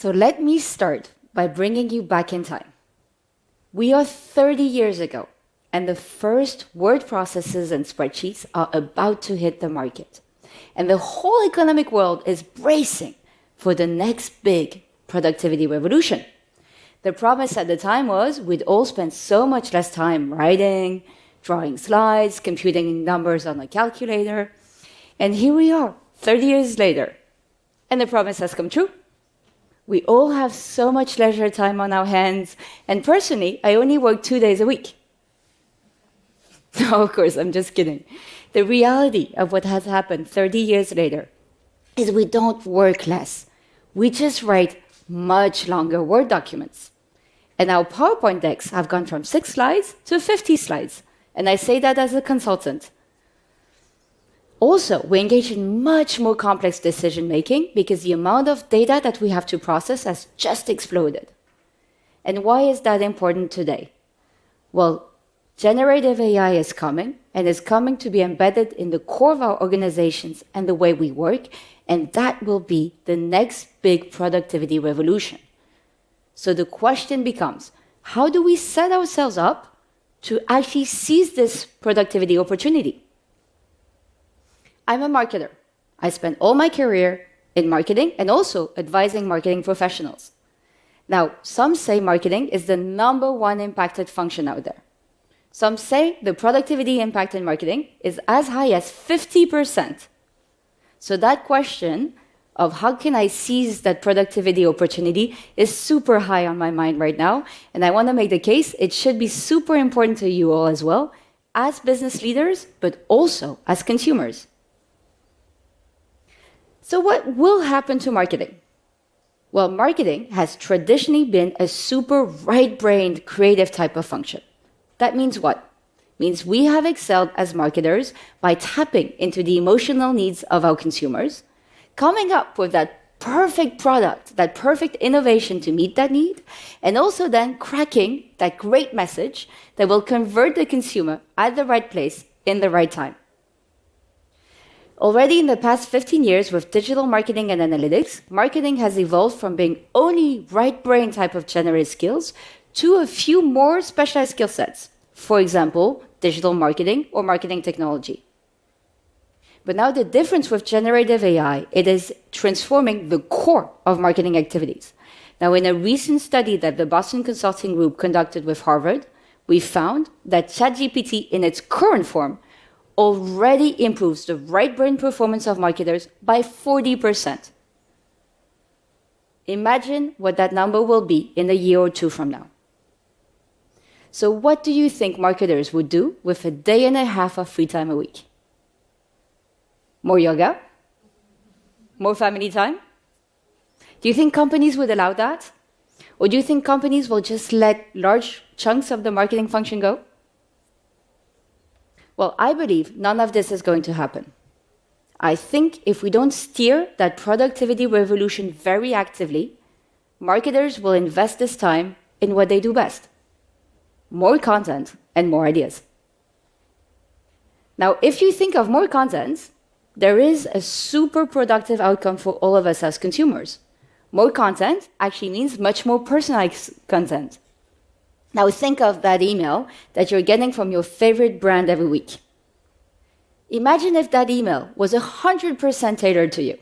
So let me start by bringing you back in time. We are 30 years ago, and the first word processors and spreadsheets are about to hit the market. And the whole economic world is bracing for the next big productivity revolution. The promise at the time was we'd all spend so much less time writing, drawing slides, computing numbers on a calculator. And here we are, 30 years later. And the promise has come true. We all have so much leisure time on our hands. And personally, I only work 2 days a week. No, of course, I'm just kidding. The reality of what has happened 30 years later is we don't work less. We just write much longer Word documents. And our PowerPoint decks have gone from 6 slides to 50 slides. And I say that as a consultant. Also, we engage in much more complex decision-making because the amount of data that we have to process has just exploded. And why is that important today? Well, generative AI is coming, and is coming to be embedded in the core of our organizations and the way we work, and that will be the next big productivity revolution. So the question becomes, how do we set ourselves up to actually seize this productivity opportunity? I'm a marketer. I spent all my career in marketing and also advising marketing professionals. Now, some say marketing is the #1 impacted function out there. Some say the productivity impact in marketing is as high as 50%. So that question of how can I seize that productivity opportunity is super high on my mind right now. And I want to make the case it should be super important to you all as well, as business leaders, but also as consumers. So what will happen to marketing? Well, marketing has traditionally been a super right-brained creative type of function. That means what? It means we have excelled as marketers by tapping into the emotional needs of our consumers, coming up with that perfect product, that perfect innovation to meet that need, and also then cracking that great message that will convert the consumer at the right place in the right time. Already in the past 15 years with digital marketing and analytics, marketing has evolved from being only right-brain type of generated skills to a few more specialized skill sets. For example, digital marketing or marketing technology. But now the difference with generative AI, it is transforming the core of marketing activities. Now, in a recent study that the Boston Consulting Group conducted with Harvard, we found that ChatGPT in its current form already improves the right brain performance of marketers by 40%. Imagine what that number will be in a year or two from now. So what do you think marketers would do with a day and a half of free time a week? More yoga? More family time? Do you think companies would allow that? Or do you think companies will just let large chunks of the marketing function go? Well, I believe none of this is going to happen. I think if we don't steer that productivity revolution very actively, marketers will invest this time in what they do best. More content and more ideas. Now, if you think of more content, there is a super productive outcome for all of us as consumers. More content actually means much more personalized content. Now, think of that email that you're getting from your favorite brand every week. Imagine if that email was 100% tailored to you.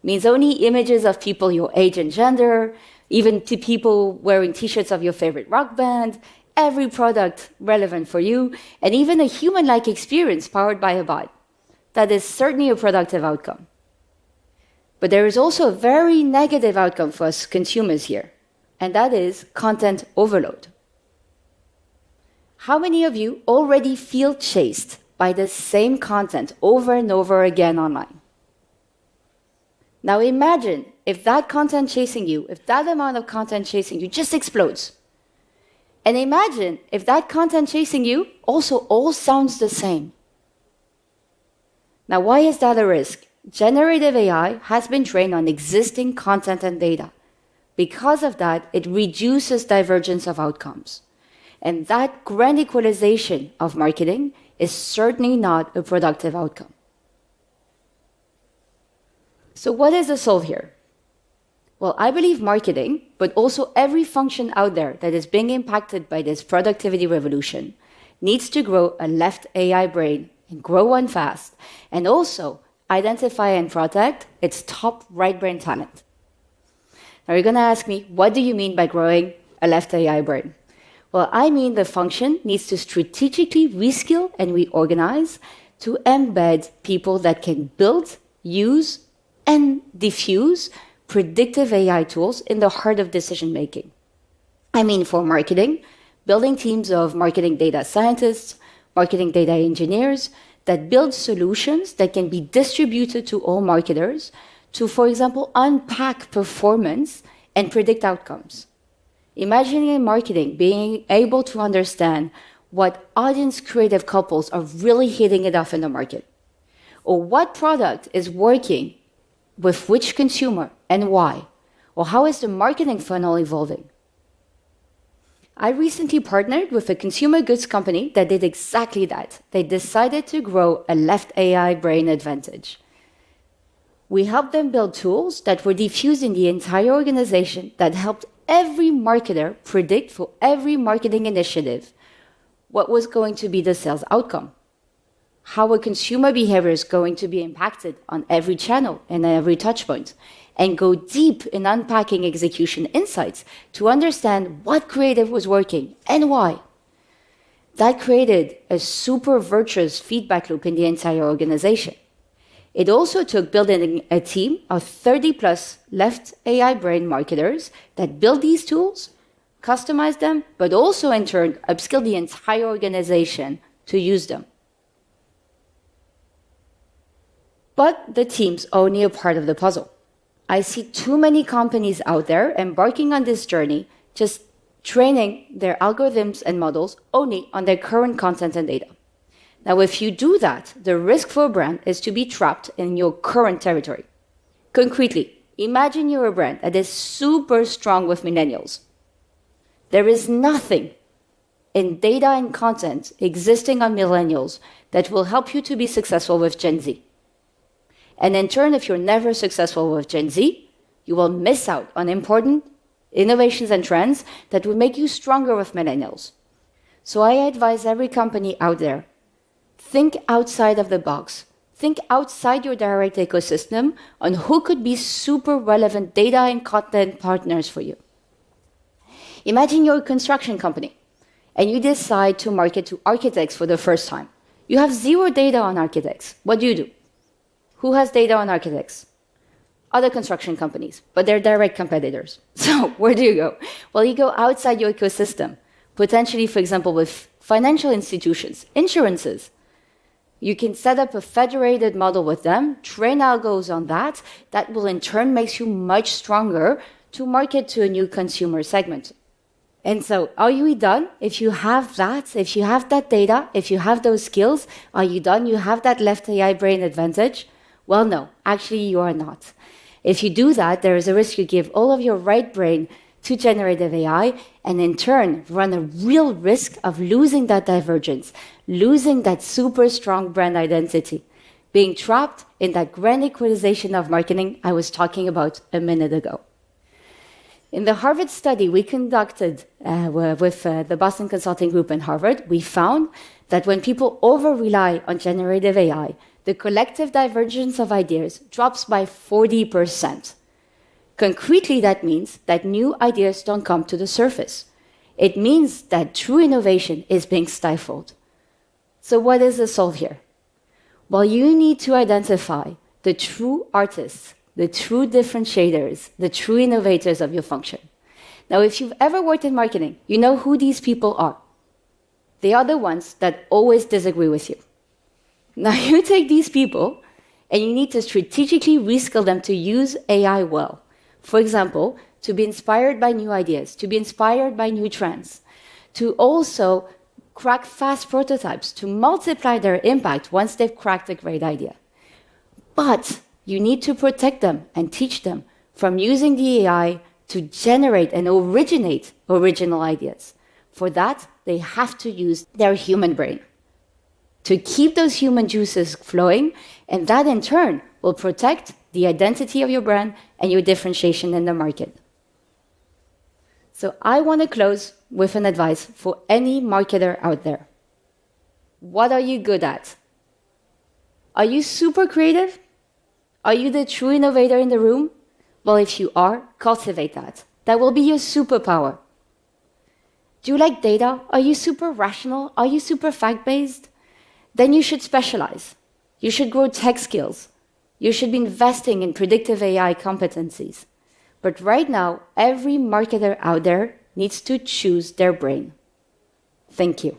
Means only images of people your age and gender, even to people wearing t-shirts of your favorite rock band, every product relevant for you, and even a human-like experience powered by a bot. That is certainly a productive outcome. But there is also a very negative outcome for us consumers here, and that is content overload. How many of you already feel chased by the same content over and over again online? Now imagine if that content chasing you, if that amount of content chasing you just explodes. And imagine if that content chasing you also all sounds the same. Now, why is that a risk? Generative AI has been trained on existing content and data. Because of that, it reduces divergence of outcomes. And that grand equalization of marketing is certainly not a productive outcome. So what is the solve here? Well, I believe marketing, but also every function out there that is being impacted by this productivity revolution, needs to grow a left AI brain and grow one fast, and also identify and protect its top right brain talent. Now you're going to ask me, what do you mean by growing a left AI brain? Well, I mean the function needs to strategically reskill and reorganize to embed people that can build, use, and diffuse predictive AI tools in the heart of decision making. I mean, for marketing, building teams of marketing data scientists, marketing data engineers that build solutions that can be distributed to all marketers to, for example, unpack performance and predict outcomes. Imagining in marketing being able to understand what audience creative couples are really hitting it off in the market, or what product is working with which consumer and why, or how is the marketing funnel evolving. I recently partnered with a consumer goods company that did exactly that. They decided to grow a left AI brain advantage. We helped them build tools that were diffused in the entire organization that helped every marketer predict for every marketing initiative what was going to be the sales outcome, how a consumer behavior is going to be impacted on every channel and every touch point, and go deep in unpacking execution insights to understand what creative was working and why. That created a super virtuous feedback loop in the entire organization. It also took building a team of 30 plus left AI brain marketers that build these tools, customize them, but also in turn upskill the entire organization to use them. But the team's only a part of the puzzle. I see too many companies out there embarking on this journey, just training their algorithms and models only on their current content and data. Now, if you do that, the risk for a brand is to be trapped in your current territory. Concretely, imagine you're a brand that is super strong with millennials. There is nothing in data and content existing on millennials that will help you to be successful with Gen Z. And in turn, if you're never successful with Gen Z, you will miss out on important innovations and trends that will make you stronger with millennials. So I advise every company out there, think outside of the box. Think outside your direct ecosystem on who could be super relevant data and content partners for you. Imagine you're a construction company and you decide to market to architects for the first time. You have zero data on architects. What do? Who has data on architects? Other construction companies, but they're direct competitors. So where do you go? Well, you go outside your ecosystem, potentially, for example, with financial institutions, insurances. You can set up a federated model with them, train algos on that. That will in turn make you much stronger to market to a new consumer segment. And so, are you done? If you have that, if you have that data, if you have those skills, are you done? You have that left AI brain advantage? Well, no, actually you are not. If you do that, there is a risk you give all of your right brain to generative AI, and in turn run a real risk of losing that divergence, losing that super strong brand identity, being trapped in that grand equalization of marketing I was talking about a minute ago. In the Harvard study we conducted with the Boston Consulting Group and Harvard, we found that when people over-rely on generative AI, the collective divergence of ideas drops by 40%. Concretely, that means that new ideas don't come to the surface. It means that true innovation is being stifled. So what is the solve here? Well, you need to identify the true artists, the true differentiators, the true innovators of your function. Now, if you've ever worked in marketing, you know who these people are. They are the ones that always disagree with you. Now, you take these people and you need to strategically reskill them to use AI well. For example, to be inspired by new ideas, to be inspired by new trends, to also crack fast prototypes, to multiply their impact once they've cracked a great idea. But you need to protect them and teach them from using the AI to generate and originate original ideas. For that, they have to use their human brain to keep those human juices flowing, and that in turn will protect the identity of your brand and your differentiation in the market. So I want to close with an advice for any marketer out there. What are you good at? Are you super creative? Are you the true innovator in the room? Well, if you are, cultivate that. That will be your superpower. Do you like data? Are you super rational? Are you super fact-based? Then you should specialize. You should grow tech skills. You should be investing in predictive AI competencies. But right now, every marketer out there needs to choose their brain. Thank you.